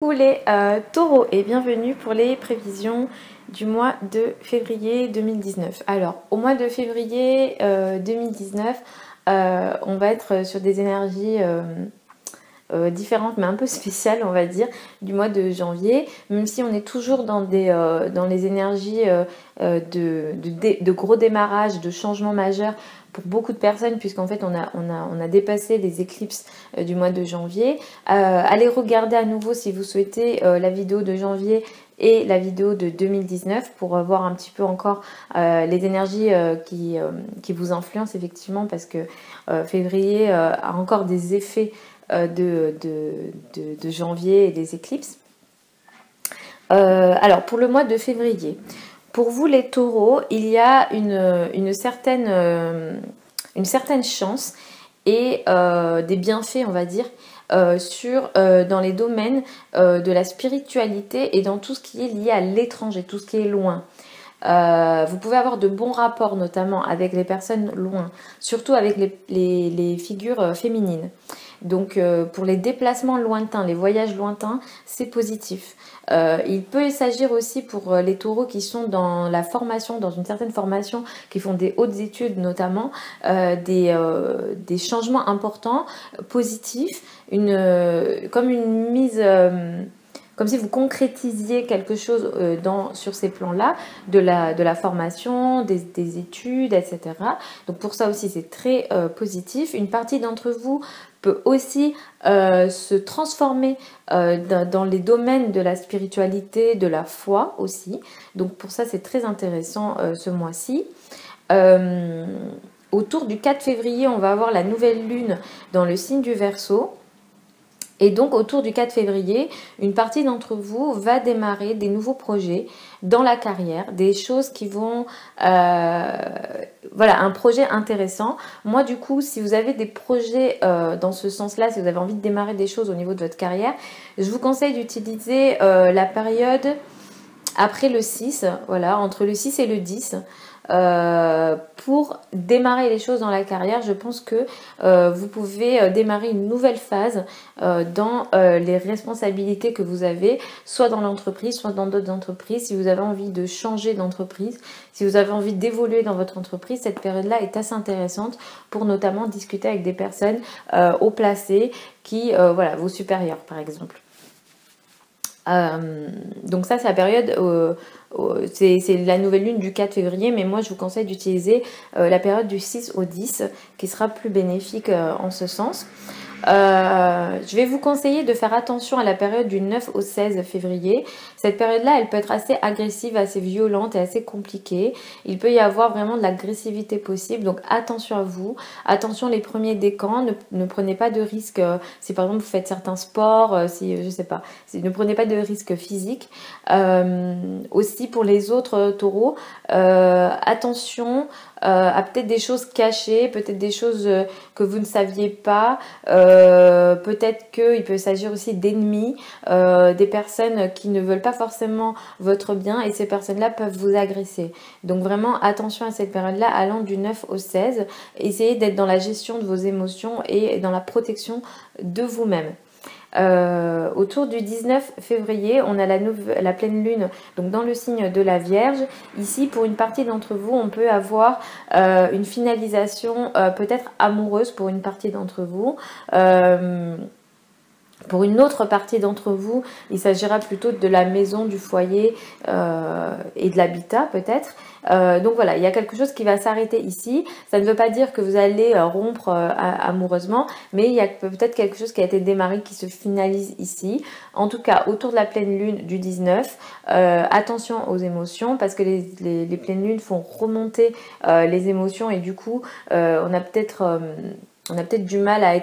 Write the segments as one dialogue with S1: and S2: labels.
S1: Coucou les taureaux et bienvenue pour les prévisions du mois de février 2019. Alors, au mois de février 2019, on va être sur des énergies différentes mais un peu spéciales, on va dire, du mois de janvier, même si on est toujours dans les énergies de gros démarrage, de changements majeurs pour beaucoup de personnes, puisqu'en fait on a dépassé les éclips du mois de janvier. Allez regarder à nouveau si vous souhaitez la vidéo de janvier et la vidéo de 2019 pour voir un petit peu encore les énergies qui vous influencent effectivement, parce que février a encore des effets de janvier et des éclipses. Alors pour le mois de février, pour vous les taureaux, il y a une certaine chance et des bienfaits, on va dire, dans les domaines de la spiritualité et dans tout ce qui est lié à l'étranger, tout ce qui est loin. Vous pouvez avoir de bons rapports, notamment avec les personnes loin, surtout avec les figures féminines. Donc pour les déplacements lointains, les voyages lointains, c'est positif. Il peut s'agir aussi pour les taureaux qui sont dans la formation, dans une certaine formation, qui font des hautes études notamment, des changements importants, positifs, comme une mise... comme si vous concrétisiez quelque chose sur ces plans-là, de la formation, des études, etc. Donc pour ça aussi, c'est très positif. Une partie d'entre vous peut aussi se transformer dans les domaines de la spiritualité, de la foi aussi. Donc pour ça, c'est très intéressant ce mois-ci. Autour du 4 février, on va avoir la nouvelle lune dans le signe du Verseau. Et donc autour du 4 février, une partie d'entre vous va démarrer des nouveaux projets dans la carrière, des choses qui vont... voilà, un projet intéressant. Moi du coup, si vous avez des projets dans ce sens-là, si vous avez envie de démarrer des choses au niveau de votre carrière, je vous conseille d'utiliser la période après le 6, voilà, entre le 6 et le 10. Pour démarrer les choses dans la carrière, je pense que vous pouvez démarrer une nouvelle phase dans les responsabilités que vous avez, soit dans l'entreprise, soit dans d'autres entreprises. Si vous avez envie de changer d'entreprise, si vous avez envie d'évoluer dans votre entreprise, cette période-là est assez intéressante pour notamment discuter avec des personnes haut placées qui, voilà, vos supérieurs par exemple. Donc ça, c'est la période, c'est la nouvelle lune du 4 février, mais moi je vous conseille d'utiliser la période du 6 au 10 qui sera plus bénéfique en ce sens. Je vais vous conseiller de faire attention à la période du 9 au 16 février. Cette période-là, elle peut être assez agressive, assez violente et assez compliquée. Il peut y avoir vraiment de l'agressivité possible, donc attention à vous. Attention les premiers décans, ne prenez pas de risques. Si par exemple vous faites certains sports, je sais pas, ne prenez pas de risques physiques. Aussi pour les autres taureaux, attention à peut-être des choses cachées, peut-être des choses que vous ne saviez pas, peut-être qu'il peut s'agir aussi d'ennemis, des personnes qui ne veulent pas forcément votre bien, et ces personnes-là peuvent vous agresser. Donc vraiment attention à cette période-là, allant du 9 au 16, essayez d'être dans la gestion de vos émotions et dans la protection de vous-même. Autour du 19 février, on a la pleine lune donc dans le signe de la Vierge. Ici, pour une partie d'entre vous, on peut avoir une finalisation peut-être amoureuse pour une partie d'entre vous. Pour une autre partie d'entre vous, il s'agira plutôt de la maison, du foyer et de l'habitat peut-être. Donc voilà, il y a quelque chose qui va s'arrêter ici. Ça ne veut pas dire que vous allez rompre amoureusement, mais il y a peut-être quelque chose qui a été démarré qui se finalise ici. En tout cas, autour de la pleine lune du 19, attention aux émotions, parce que les pleines lunes font remonter les émotions, et du coup, on a peut-être du mal à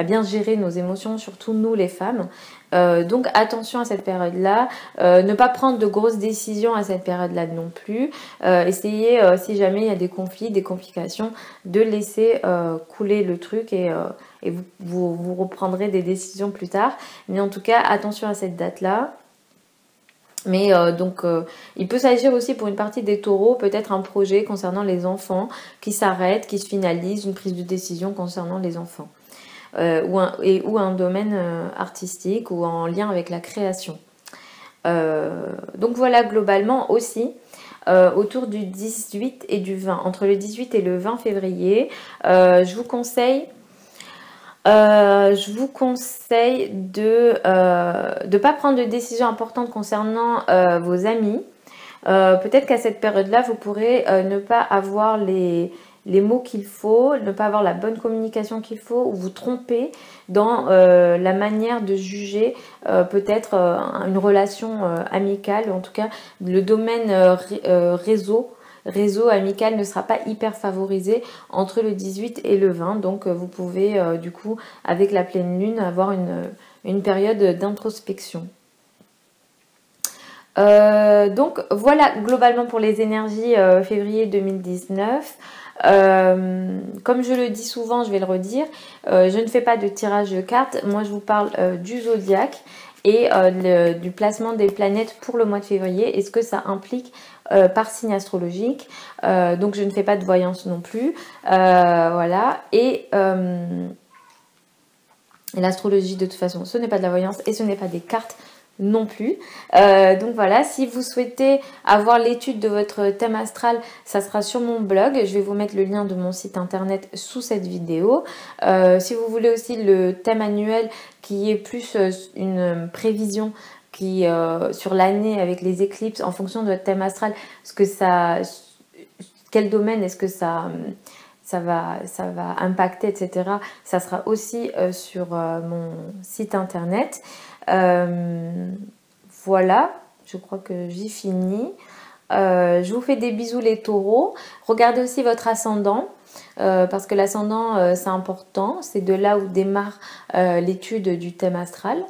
S1: bien gérer nos émotions, surtout nous les femmes. Donc attention à cette période-là, ne pas prendre de grosses décisions à cette période-là non plus. Essayez, si jamais il y a des conflits, des complications, de laisser couler le truc, et vous reprendrez des décisions plus tard. Mais en tout cas, attention à cette date-là. Mais il peut s'agir aussi pour une partie des taureaux, peut-être un projet concernant les enfants qui s'arrête, qui se finalise, une prise de décision concernant les enfants. ou un domaine artistique ou en lien avec la création. Donc voilà globalement aussi autour du 18 et du 20, entre le 18 et le 20 février, je vous conseille de ne pas prendre de décisions importantes concernant vos amis. Peut-être qu'à cette période-là, vous pourrez ne pas avoir les mots qu'il faut, ne pas avoir la bonne communication qu'il faut, ou vous tromper dans la manière de juger peut-être une relation amicale, ou en tout cas le domaine réseau amical ne sera pas hyper favorisé entre le 18 et le 20. Donc vous pouvez du coup avec la pleine lune avoir une période d'introspection. Donc voilà globalement pour les énergies février 2019. Comme je le dis souvent, je vais le redire, je ne fais pas de tirage de cartes. Moi je vous parle du zodiaque et du placement des planètes pour le mois de février et ce que ça implique par signe astrologique. Donc je ne fais pas de voyance non plus. Voilà. Et l'astrologie de toute façon ce n'est pas de la voyance et ce n'est pas des cartes non plus. Donc voilà, si vous souhaitez avoir l'étude de votre thème astral, ça sera sur mon blog. Je vais vous mettre le lien de mon site internet sous cette vidéo. Si vous voulez aussi le thème annuel qui est plus une prévision qui sur l'année avec les éclipses en fonction de votre thème astral, quel domaine est-ce que ça va impacter, etc. Ça sera aussi sur mon site internet. Voilà, je crois que j'ai fini. Je vous fais des bisous les taureaux. Regardez aussi votre ascendant. Parce que l'ascendant c'est important, c'est de là où démarre l'étude du thème astral.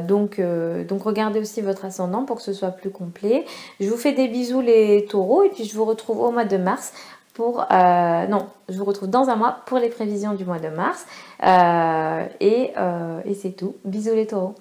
S1: Donc regardez aussi votre ascendant pour que ce soit plus complet. Je vous fais des bisous les taureaux et puis je vous retrouve au mois de mars je vous retrouve dans un mois pour les prévisions du mois de mars et c'est tout. Bisous les taureaux.